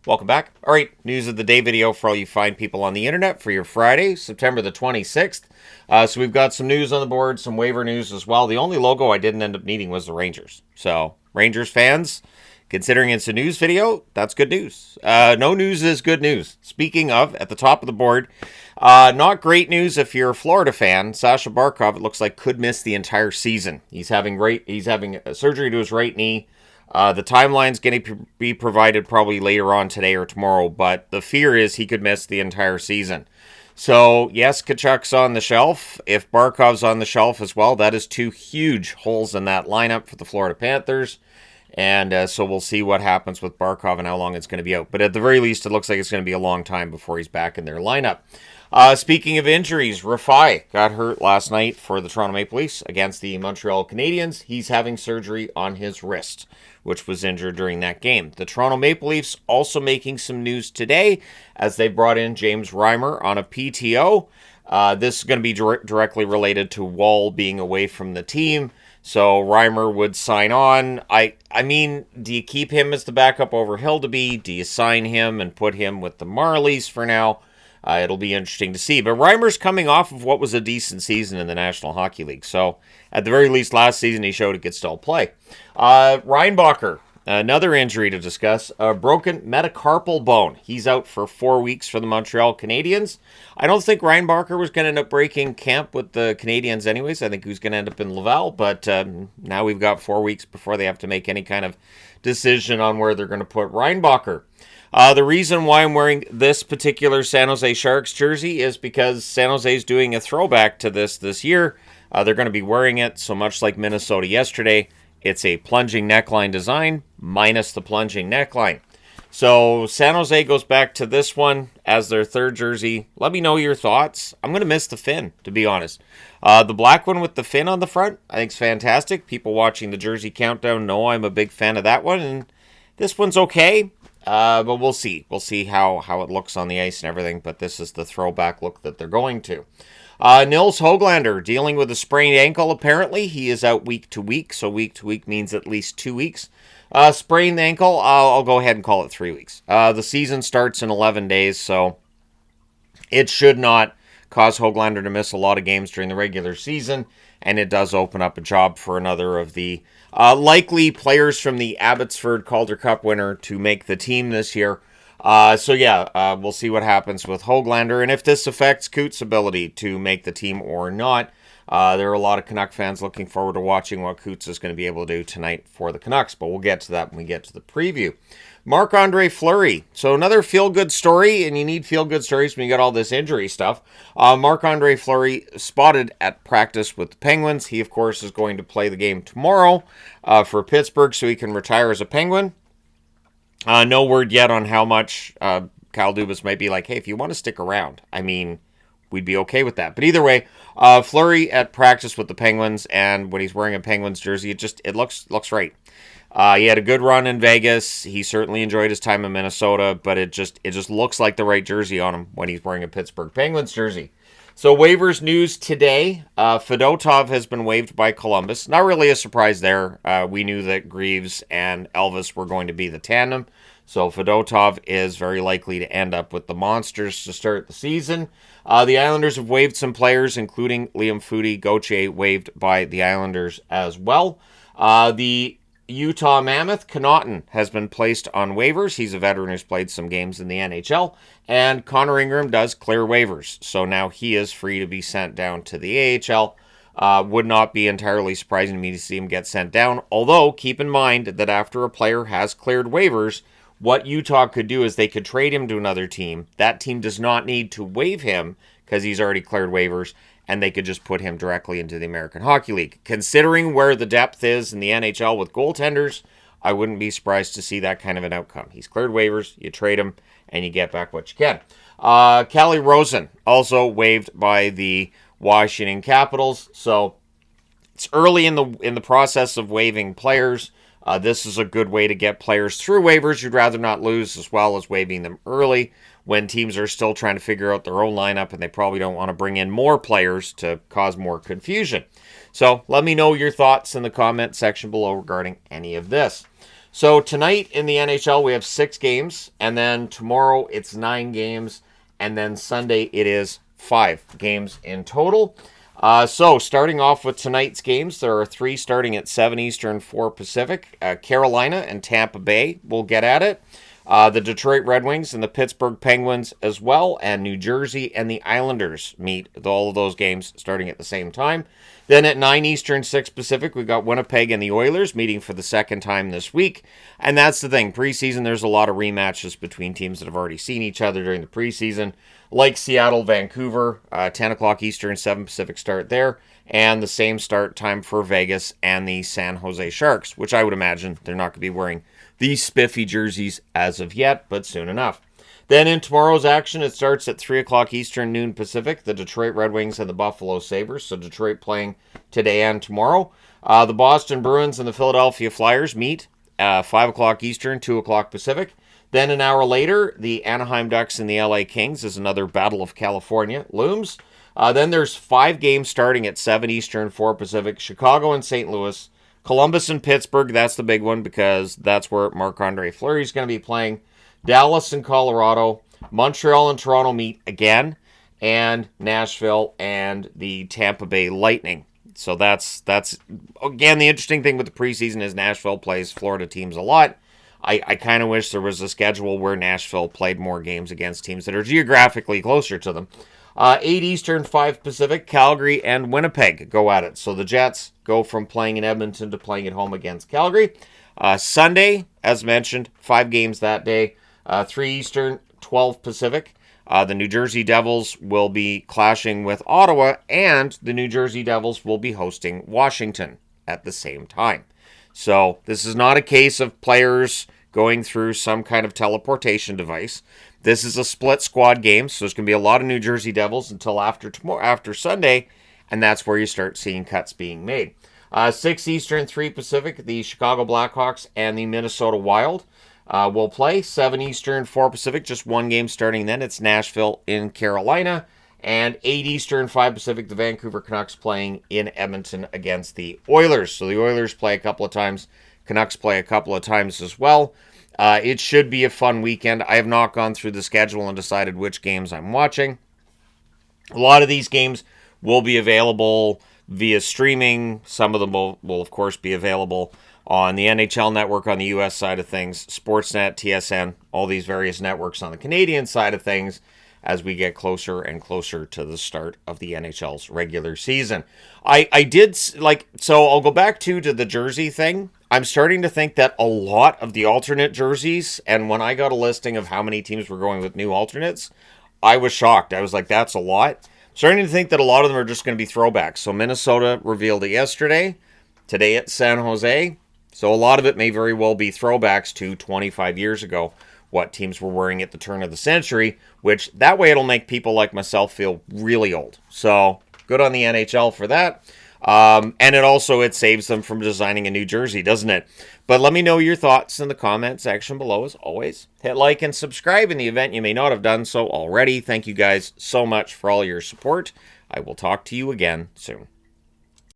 Welcome back. All right, news of the day video for all you fine people on the internet for your Friday, September the 26th. So we've got some news on the board, some waiver news as well. The only logo I didn't end up needing was the Rangers. So, Rangers fans, considering it's a news video, that's good news. No news is good news. Speaking of, at the top of the board, not great news if you're a Florida fan. Sasha Barkov, it looks like, could miss the entire season. He's having surgery to his right knee. The timeline's going to be provided probably later on today or tomorrow, but the fear is he could miss the entire season. So, yes, Tkachuk's on the shelf. If Barkov's on the shelf as well, that is two huge holes in that lineup for the Florida Panthers. And so we'll see what happens with Barkov and how long it's going to be out. But at the very least, it looks like it's going to be a long time before he's back in their lineup. Speaking of injuries, Rafai got hurt last night for the Toronto Maple Leafs against the Montreal Canadiens. He's having surgery on his wrist, which was injured during that game. The Toronto Maple Leafs also making some news today as they brought in James Reimer on a PTO. This is going to be directly related to Wall being away from the team. So Reimer would sign on. I mean, do you keep him as the backup over Hildeby? Do you sign him and put him with the Marlies for now? It'll be interesting to see. But Reimer's coming off of what was a decent season in the National Hockey League. So, at the very least, last season he showed he could still play. Reinbacher, another injury to discuss. A broken metacarpal bone. He's out for 4 weeks for the Montreal Canadiens. I don't think Reinbacher was going to end up breaking camp with the Canadiens anyways. I think he was going to end up in Laval. But now we've got 4 weeks before they have to make any kind of decision on where they're going to put Reinbacher. The reason why I'm wearing this particular San Jose Sharks jersey is because San Jose is doing a throwback to this year. They're going to be wearing it, so much like Minnesota yesterday. It's a plunging neckline design minus the plunging neckline. So San Jose goes back to this one as their third jersey. Let me know your thoughts. I'm going to miss the fin, to be honest. The black one with the fin on the front, I think is fantastic. People watching the Jersey Countdown know I'm a big fan of that one, and this one's okay. But we'll see. We'll see how it looks on the ice and everything. But this is the throwback look that they're going to. Nils Höglander dealing with a sprained ankle, apparently. He is out week to week. So week to week means at least 2 weeks. Sprained ankle, I'll go ahead and call it 3 weeks. The season starts in 11 days. So it should not cause Höglander to miss a lot of games during the regular season. And it does open up a job for another of the likely players from the Abbotsford Calder Cup winner to make the team this year. We'll see what happens with Höglander and if this affects Coots' ability to make the team or not. There are a lot of Canuck fans looking forward to watching what Coots is going to be able to do tonight for the Canucks, but we'll get to that when we get to the preview. Marc-Andre Fleury. So another feel-good story, and you need feel-good stories when you got all this injury stuff. Marc-Andre Fleury spotted at practice with the Penguins. He, of course, is going to play the game tomorrow for Pittsburgh so he can retire as a Penguin. No word yet on how much Kyle Dubas might be like, hey, if you want to stick around, I mean, we'd be okay with that. But either way, Fleury at practice with the Penguins, and when he's wearing a Penguins jersey, it looks right. He had a good run in Vegas. He certainly enjoyed his time in Minnesota, but it just looks like the right jersey on him when he's wearing a Pittsburgh Penguins jersey. So waivers news today. Fedotov has been waived by Columbus. Not really a surprise there. We knew that Greaves and Elvis were going to be the tandem. So Fedotov is very likely to end up with the Monsters to start the season. The Islanders have waived some players, including Liam Foudy. Gauthier waived by the Islanders as well. The Utah Mammoth, Connaughton, has been placed on waivers. He's a veteran who's played some games in the NHL. And Connor Ingram does clear waivers. So now he is free to be sent down to the AHL. Would not be entirely surprising to me to see him get sent down. Although, keep in mind that after a player has cleared waivers, what Utah could do is they could trade him to another team. That team does not need to waive him because he's already cleared waivers. And they could just put him directly into the American Hockey League. Considering where the depth is in the NHL with goaltenders, I wouldn't be surprised to see that kind of an outcome. He's cleared waivers, you trade him, and you get back what you can. Calle Rosen, also waived by the Washington Capitals. So it's early in the process of waiving players. This is a good way to get players through waivers you'd rather not lose, as well as waiving them early when teams are still trying to figure out their own lineup and they probably don't want to bring in more players to cause more confusion. So let me know your thoughts in the comment section below regarding any of this. So tonight in the NHL, we have 6 games, and then tomorrow it's 9 games, and then Sunday it is 5 games in total. So starting off with tonight's games, there are 3 starting at 7 Eastern, 4 Pacific. Carolina and Tampa Bay will get at it. The Detroit Red Wings and the Pittsburgh Penguins as well, and New Jersey and the Islanders meet all of those games starting at the same time. Then at 9 Eastern, 6 Pacific, we've got Winnipeg and the Oilers meeting for the second time this week. And that's the thing. Preseason, there's a lot of rematches between teams that have already seen each other during the preseason, like Seattle, Vancouver, 10 o'clock Eastern, 7 Pacific start there, and the same start time for Vegas and the San Jose Sharks, which I would imagine they're not going to be wearing these spiffy jerseys as of yet, but soon enough. Then in tomorrow's action, it starts at 3 o'clock Eastern, noon Pacific, the Detroit Red Wings and the Buffalo Sabres. So Detroit playing today and tomorrow. The Boston Bruins and the Philadelphia Flyers meet 5 o'clock Eastern, 2 o'clock Pacific. Then an hour later, the Anaheim Ducks and the LA Kings as another Battle of California looms. Then there's 5 games starting at 7 Eastern, 4 Pacific. Chicago and St. Louis. Columbus and Pittsburgh, that's the big one because that's where Marc-Andre Fleury is going to be playing. Dallas and Colorado. Montreal and Toronto meet again. And Nashville and the Tampa Bay Lightning. So that's again, the interesting thing with the preseason is Nashville plays Florida teams a lot. I kind of wish there was a schedule where Nashville played more games against teams that are geographically closer to them. 8 Eastern, 5 Pacific, Calgary and Winnipeg go at it. So the Jets go from playing in Edmonton to playing at home against Calgary. Sunday, as mentioned, 5 games that day. 3 Eastern, 12 Pacific. The New Jersey Devils will be clashing with Ottawa, and the New Jersey Devils will be hosting Washington at the same time. So this is not a case of players going through some kind of teleportation device. This is a split squad game, so there's going to be a lot of New Jersey Devils until after Sunday, and that's where you start seeing cuts being made. 6 Eastern, 3 Pacific, the Chicago Blackhawks and the Minnesota Wild will play. 7 Eastern, 4 Pacific, just 1 game starting then. It's Nashville in Carolina. And 8 Eastern, 5 Pacific, the Vancouver Canucks playing in Edmonton against the Oilers. So the Oilers play a couple of times. Canucks play a couple of times as well. It should be a fun weekend. I have not gone through the schedule and decided which games I'm watching. A lot of these games will be available via streaming. Some of them will of course, be available on the NHL network on the U.S. side of things, Sportsnet, TSN, all these various networks on the Canadian side of things as we get closer and closer to the start of the NHL's regular season. So I'll go back to the jersey thing. I'm starting to think that a lot of the alternate jerseys, and when I got a listing of how many teams were going with new alternates, I was shocked. I was like, that's a lot. Starting to think that a lot of them are just going to be throwbacks. So Minnesota revealed it yesterday. Today it's San Jose. So a lot of it may very well be throwbacks to 25 years ago, what teams were wearing at the turn of the century, which that way it'll make people like myself feel really old. So good on the NHL for that. And it saves them from designing a new jersey, doesn't it? But let me know your thoughts in the comment section below as always. Hit like and subscribe in the event you may not have done so already. Thank you guys so much for all your support. I will talk to you again soon.